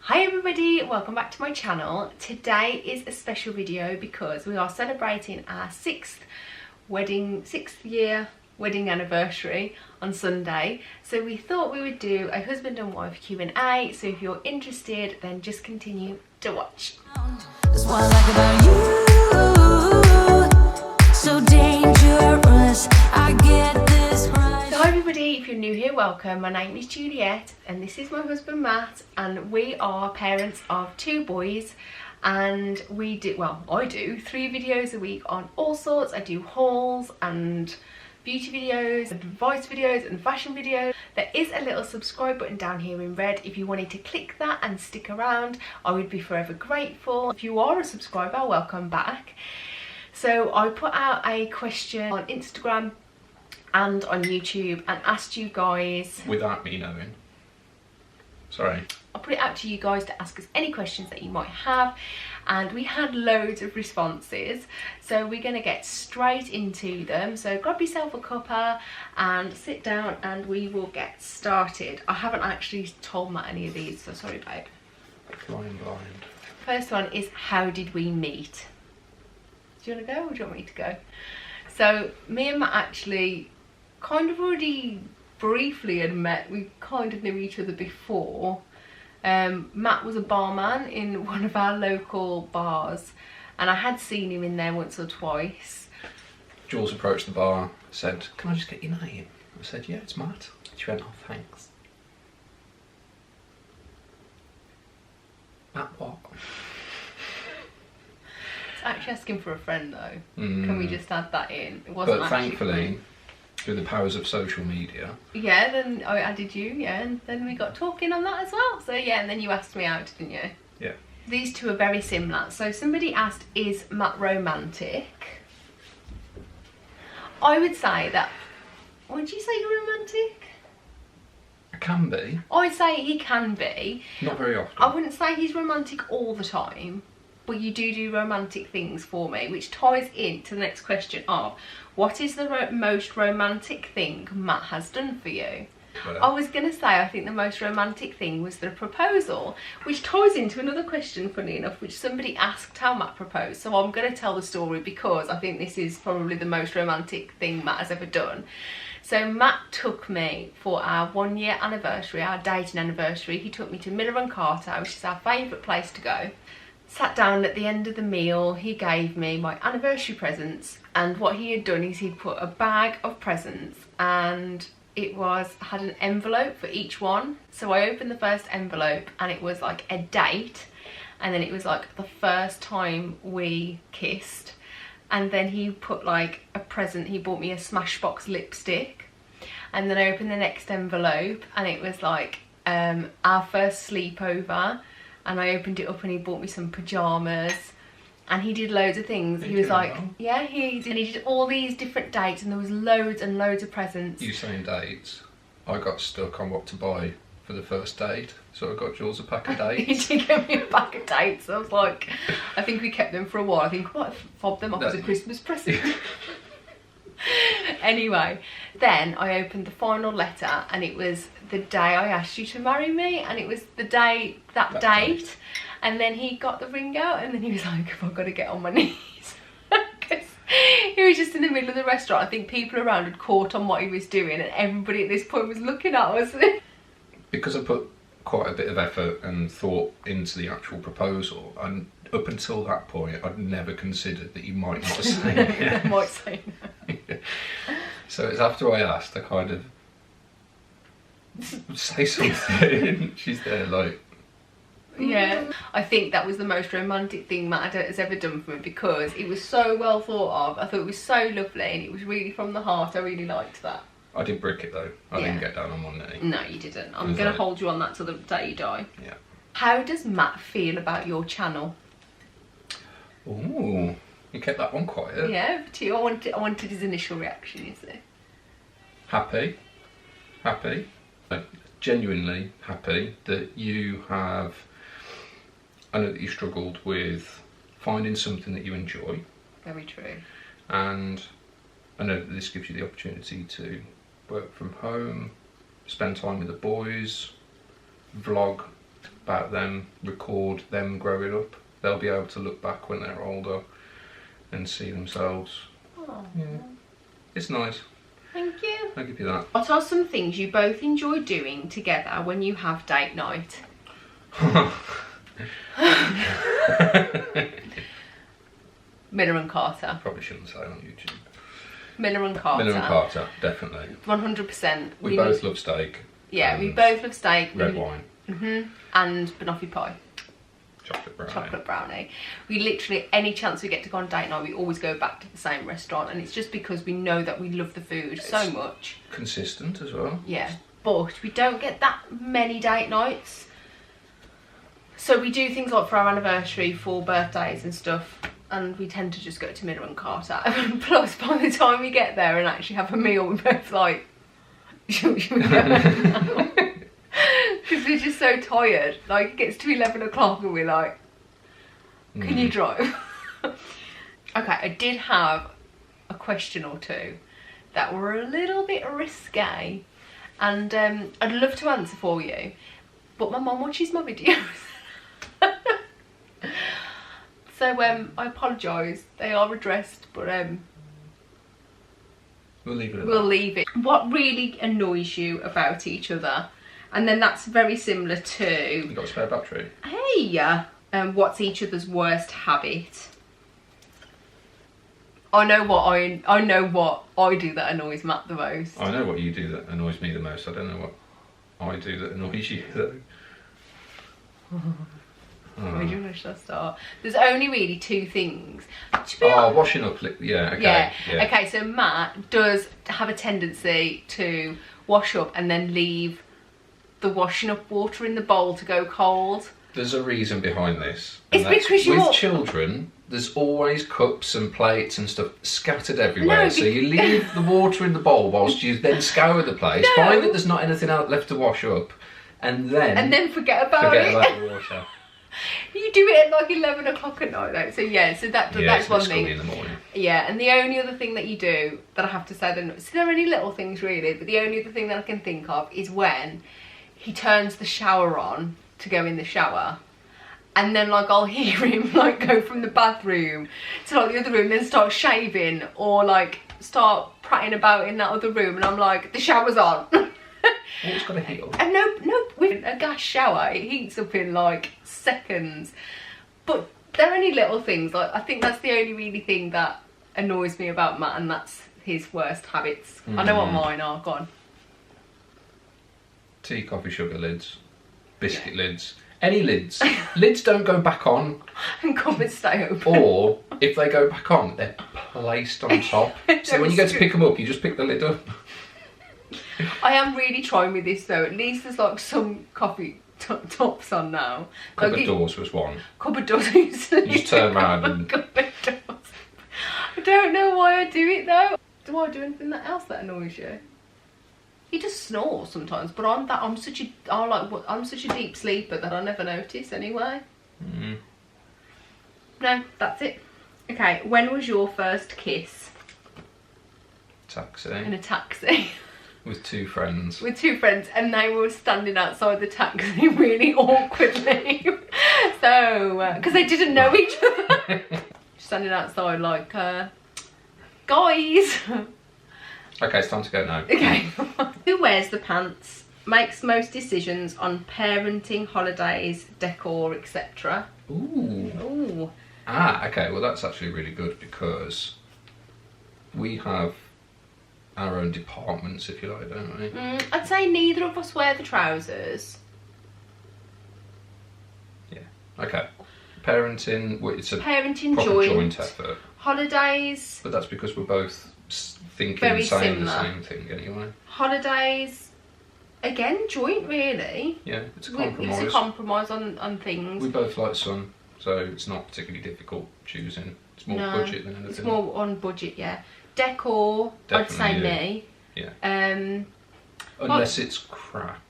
Hi everybody, welcome back to my channel. Today is a special video because we are celebrating our sixth year wedding anniversary on Sunday. So we thought we would do a husband and wife Q&A. So if you're interested, then just continue to watch. That's what I like about you. So dangerous, I get this right. So hi everybody, if you're new here, welcome. My name is Juliet and this is my husband Matt, and we are parents of two boys. And we do, well, I do 3 videos a week on all sorts. I do hauls and beauty videos, advice videos and fashion videos. There is a little subscribe button down here in red. If you wanted to click that and stick around, I would be forever grateful. If you are a subscriber, welcome back. So I put out a question on Instagram and on YouTube and asked you guys, without me knowing, sorry, I put it out to you guys to ask us any questions that you might have, and we had loads of responses, so we're going to get straight into them. So grab yourself a cuppa and sit down and we will get started. I haven't actually told Matt any of these, so sorry babe. Flying blind. First one is, how did we meet? Do you want to go or do you want me to go? So me and Matt actually kind of already briefly had met. We kind of knew each other before. Matt was a barman in one of our local bars and I had seen him in there once or twice. Jules approached the bar, said, "Can I just get your name?" I said, "Yeah, it's Matt." She went, "Oh, thanks." Matt what? It's actually asking for a friend though. Can we just add that in? It wasn't But actually thankfully, through the powers of social media. Yeah, then I added you, yeah, and then we got talking on that as well. So yeah, and then you asked me out, didn't you? Yeah. These two are very similar. So somebody asked, is Matt romantic? I would say that, would you say you're romantic? I can be. I'd say he can be. Not very often. I wouldn't say he's romantic all the time, but you do romantic things for me, which ties into the next question of, what is the most romantic thing Matt has done for you? Well, I was going to say, I think the most romantic thing was the proposal, which ties into another question, funny enough, which somebody asked how Matt proposed. So I'm going to tell the story because I think this is probably the most romantic thing Matt has ever done. So Matt took me for our 1-year anniversary, our dating anniversary. He took me to Miller and Carter, which is our favourite place to go. Sat down at the end of the meal, he gave me my anniversary presents, and what he had done is he'd put a bag of presents and it had an envelope for each one. So I opened the first envelope and it was like a date, and then it was like the first time we kissed, and then he put like a present, he bought me a Smashbox lipstick, and then I opened the next envelope and it was like our first sleepover. And I opened it up and he bought me some pyjamas, and he did loads of things. He was like, yeah, he did all these different dates, and there was loads and loads of presents. you saying dates, I got stuck on what to buy for the first date, so I got Jules a pack of dates. He did give me a pack of dates. I was like, I think we kept them for a while. I think I might have fobbed them off as a Christmas present. Anyway, then I opened the final letter and it was the day I asked you to marry me, and it was the day, that date. And then he got the ring out and then he was like, I've got to get on my knees. Because he was just in the middle of the restaurant. I think people around had caught on what he was doing and everybody at this point was looking at us. Because I put quite a bit of effort and thought into the actual proposal, and up until that point I'd never considered that you might not say yes. I might say no. So it's after I asked, I kind of say something. She's there like, yeah, I think that was the most romantic thing Matt has ever done for me, because it was so well thought of. I thought it was so lovely and it was really from the heart. I really liked that. I did brick it though. I didn't get down on one knee. No, you didn't. I'm going to hold you on that till the day you die. Yeah. How does Matt feel about your channel? Ooh, you kept that one quiet. Yeah, but I wanted his initial reaction, you see. Happy. Like, genuinely happy that you have, I know that you struggled with finding something that you enjoy. Very true. And I know that this gives you the opportunity to work from home, spend time with the boys, vlog about them, record them growing up. They'll be able to look back when they're older and see themselves. Oh. Yeah. It's nice. Thank you. I'll give you that. What are some things you both enjoy doing together when you have date night? Miller and Carter. Probably shouldn't say on YouTube. Miller and Carter. Miller and Carter, definitely. 100%. We both love steak. Yeah, we both love steak. Red wine. And banoffee pie. Chocolate brownie. We literally, any chance we get to go on date night, we always go back to the same restaurant, and it's just because we know that we love the food so much. Consistent as well. Yeah, but we don't get that many date nights. So we do things like for our anniversary, for birthdays and stuff, and we tend to just go to Miller and Carter. Plus, by the time we get there and actually have a meal, we're both like, should we go now? Because we're just so tired. Like, it gets to 11 o'clock and we're like, can you drive? Okay, I did have a question or two that were a little bit risque, and I'd love to answer for you, but my mum watches my videos. So I apologise, they are addressed, but we'll leave it at we'll that. leave it. What really annoys you about each other? And then that's very similar to, You got a spare battery? hey, what's each other's worst habit? I know what I do that annoys Matt the most. I know what you do that annoys me the most. I don't know what I do that annoys you though. Where should I start? There's only really two things. Washing up. Yeah, okay. Yeah. Okay, so Matt does have a tendency to wash up and then leave the washing up water in the bowl to go cold. There's a reason behind this. It's because with children, there's always cups and plates and stuff scattered everywhere. No, so you leave the water in the bowl whilst you then scour the place. No. Find that there's not anything else left to wash up, and then forget about it. the water. You do it at like 11 o'clock at night though. So yeah, so that's one thing. In the morning. Yeah, and the only other thing that you do that I have to say, so there are only little things really, but the only other thing that I can think of is when he turns the shower on to go in the shower, and then like I'll hear him like go from the bathroom to like the other room, then start shaving or like start prattling about in that other room, and I'm like, the shower's on. Oh, it's got to heat up. And no, with a gas shower, it heats up in like seconds. But they're only little things. Like, I think that's the only really thing that annoys me about Matt, and that's his worst habits. I know what mine are. Go on. Tea, coffee, sugar lids, biscuit lids, any lids. Lids don't go back on. And cupboards stay open. Or if they go back on, they're placed on top. So when you go to pick them up, you just pick the lid up. I am really trying with this though. At least there's like some coffee tops on now. Cupboard doors was one. Cupboard doors. You just turn around and... Cupboard doors. I don't know why I do it though. Do I do anything else that annoys you? He just snores sometimes, but I'm such a deep sleeper that I never notice anyway. No, that's it. Okay, when was your first kiss? Taxi. In a taxi. With two friends. With two friends, and they were standing outside the taxi really awkwardly. So, because they didn't know each other. Standing outside like, guys. Okay, it's time to go now. Okay. Who wears the pants? Makes most decisions on parenting, holidays, decor, etc. Ooh. Ooh. Okay, well that's actually really good because we have our own departments, if you like, don't we? I'd say neither of us wear the trousers. Yeah. Okay. Parenting, it's a Parenting proper joint effort. Holidays. But that's because we're both thinking Very and saying similar. the same thing anyway. Holidays, again, joint really. Yeah, it's a compromise. It's a compromise on things. We both like sun, so it's not particularly difficult choosing. It's more budget than anything. It's more on budget, yeah. Decor, I'd say me. Yeah. Unless it's crap.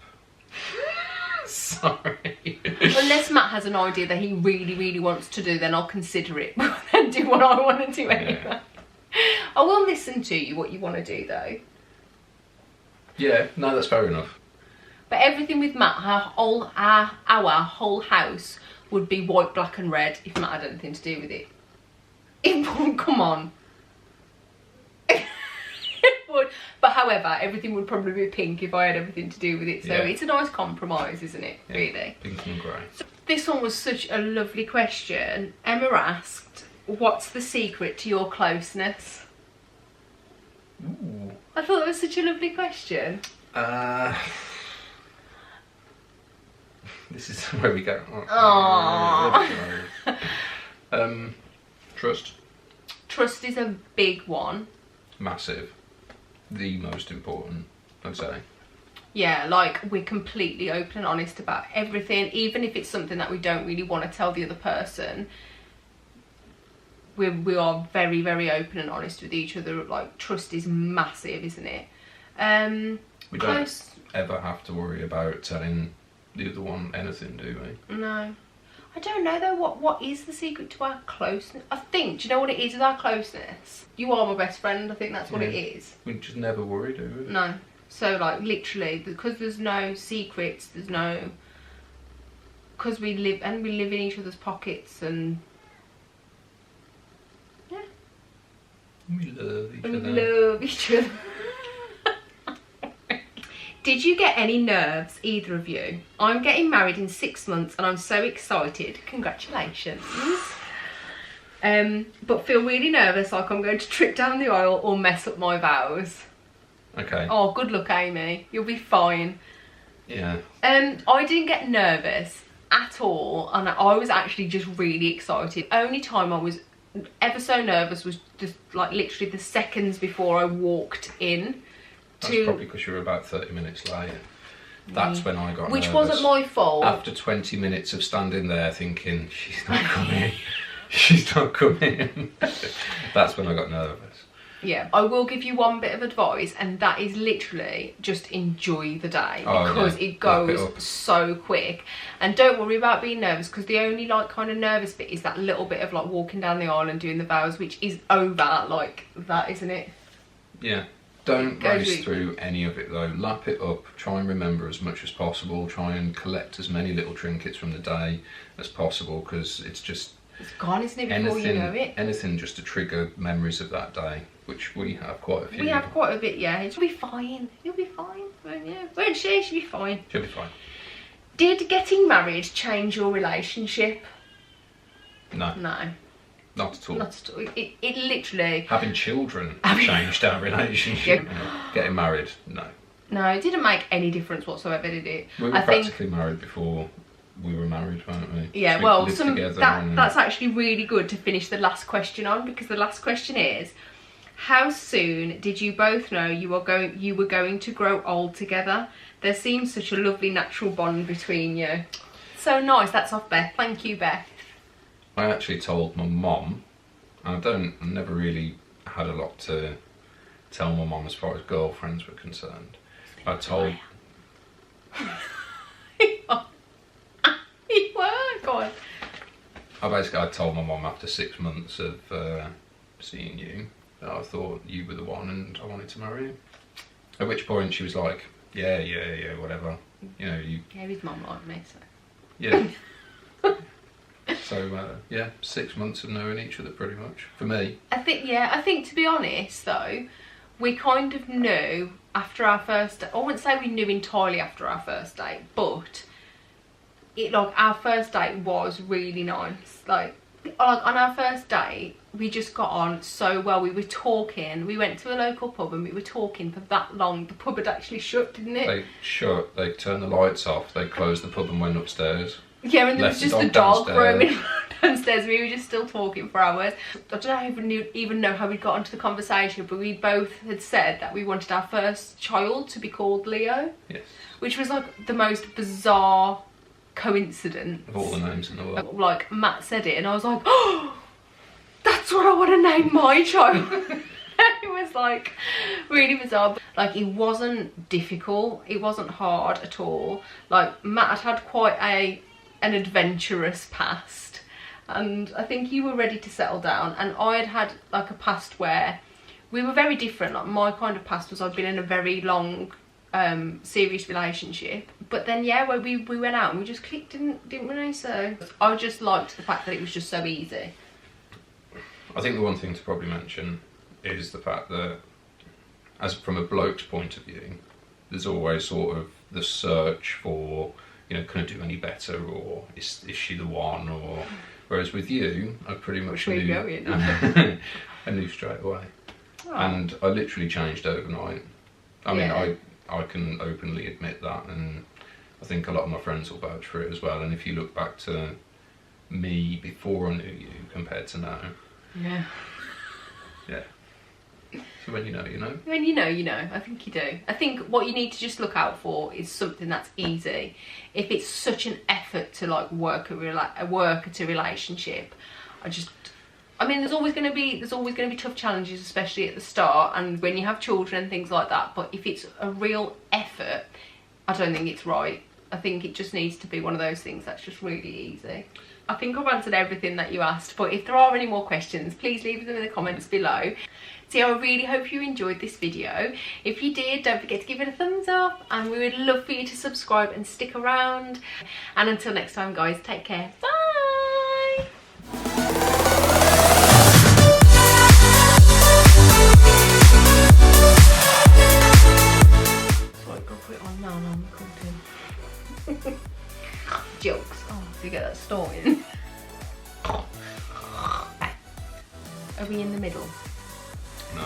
Sorry. Unless Matt has an idea that he really, really wants to do, then I'll consider it and do what I want to do anyway. Yeah. I will listen to you, what you want to do though. Yeah, no, that's fair enough. But everything with Matt, our whole house would be white, black and red if Matt had anything to do with it. It would, come on. It would. But however, everything would probably be pink if I had everything to do with it. So it's a nice compromise, isn't it, really? Pink and grey. This one was such a lovely question. Emma asked, what's the secret to your closeness? Ooh. I thought that was such a lovely question. This is where we go. Trust. Trust is a big one. Massive. The most important, I'd say. Yeah, like we're completely open and honest about everything, even if it's something that we don't really want to tell the other person. We are very, very open and honest with each other. Like, trust is massive, isn't it? We don't ever have to worry about telling the other one anything, do we? No. I don't know though, what is the secret to our closeness? I think, do you know what it is with our closeness? You are my best friend, I think that's what it is. We just never worry, do we? No. So like literally, because there's no secrets, there's no... Because we live in each other's pockets and... Yeah. We love each other. We love each other. Did you get any nerves, either of you? I'm getting married in 6 months and I'm so excited. Congratulations. But feel really nervous, like I'm going to trip down the aisle or mess up my vows. Okay. Oh, good luck, Amy. You'll be fine. Yeah. I didn't get nervous at all, and I was actually just really excited. Only time I was ever so nervous was just like literally the seconds before I walked in. That's probably because you were about 30 minutes late. That's when I got Which nervous. wasn't my fault. After 20 minutes of standing there thinking, she's not coming, she's not coming. That's when I got nervous. Yeah, I will give you one bit of advice, and that is literally just enjoy the day, because it goes so quick. And don't worry about being nervous, because the only like kind of nervous bit is that little bit of like walking down the aisle and doing the vows, which is over like that, isn't it? Yeah. Don't race through any of it though. Lap it up. Try and remember as much as possible. Try and collect as many little trinkets from the day as possible, because it's just... It's gone, isn't it, before you know it? Anything just to trigger memories of that day, which we have quite a few. We have quite a bit, yeah. It'll be fine. You'll be fine. Yeah. Won't she? She'll be fine. She'll be fine. Did getting married change your relationship? No. No. Not at all. Not at all. It literally... Having children changed our relationship. Yeah. Getting married, no. No, it didn't make any difference whatsoever, did it? We were practically married before we were married, weren't we? Yeah, so well, we that's actually really good to finish the last question on, because the last question is, how soon did you both know you were going to grow old together? There seems such a lovely natural bond between you. So nice. That's off Beth. Thank you, Beth. I actually told my mum. I never really had a lot to tell my mum as far as girlfriends were concerned. I told... You were? Go on. I told my mum after 6 months of seeing you that I thought you were the one and I wanted to marry you. At which point she was like, yeah, whatever. You know, you... Yeah, his mum liked me, so... Yeah. So, yeah, 6 months of knowing each other pretty much, for me. I think to be honest though, we kind of knew after our first... I wouldn't say we knew entirely after our first date, but... our first date was really nice. Like on our first date, we just got on so well. We were talking. We went to a local pub and we were talking for that long. The pub had actually shut, didn't it? They shut. They turned the lights off. They closed the pub and went upstairs. Yeah, and there was just the dog roaming downstairs. We were just still talking for hours. I don't even know how we got onto the conversation, but we both had said that we wanted our first child to be called Leo. Yes. Which was like the most bizarre coincidence. Of all the names in the world. Like, Matt said it and I was like, oh, that's what I want to name my child. It was like really bizarre. Like, it wasn't difficult, it wasn't hard at all. Like, Matt had quite an adventurous past, and I think you were ready to settle down, and I had like a past where we were very different. Like, my kind of past was I'd been in a very long serious relationship. But then yeah, when we went out and we just clicked, didn't we? So I just liked the fact that it was just so easy. I think the one thing to probably mention is the fact that, as from a bloke's point of view, there's always sort of the search for, you know, can I do any better, or is she the one, or whereas with you, I pretty much knew I knew straight away. Oh. And I literally changed overnight. I mean, I can openly admit that, and I think a lot of my friends will vouch for it as well. And if you look back to me before I knew you compared to now, yeah. So when you know, you know. When you know, you know. I think you do. I think what you need to just look out for is something that's easy. If it's such an effort to like work at a relationship, I mean, there's always going to be tough challenges, especially at the start and when you have children and things like that. But if it's a real effort, I don't think it's right. I think it just needs to be one of those things that's just really easy. I think I've answered everything that you asked, but if there are any more questions, please leave them in the comments below. So I really hope you enjoyed this video. If you did, don't forget to give it a thumbs up, and we would love for you to subscribe and stick around. And until next time, guys, take care. Bye! Sorry, go put it on now, I'm recording. Jokes. Oh, so you get that story. Are we in the middle? No.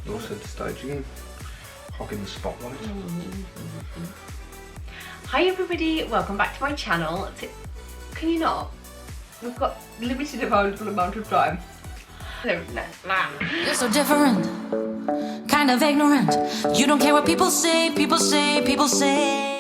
You're centre staging, hogging the spotlight. Hi everybody, welcome back to my channel. Can you not? We've got limited available amount of time. You're so different, kind of ignorant. You don't care what people say, people say, people say.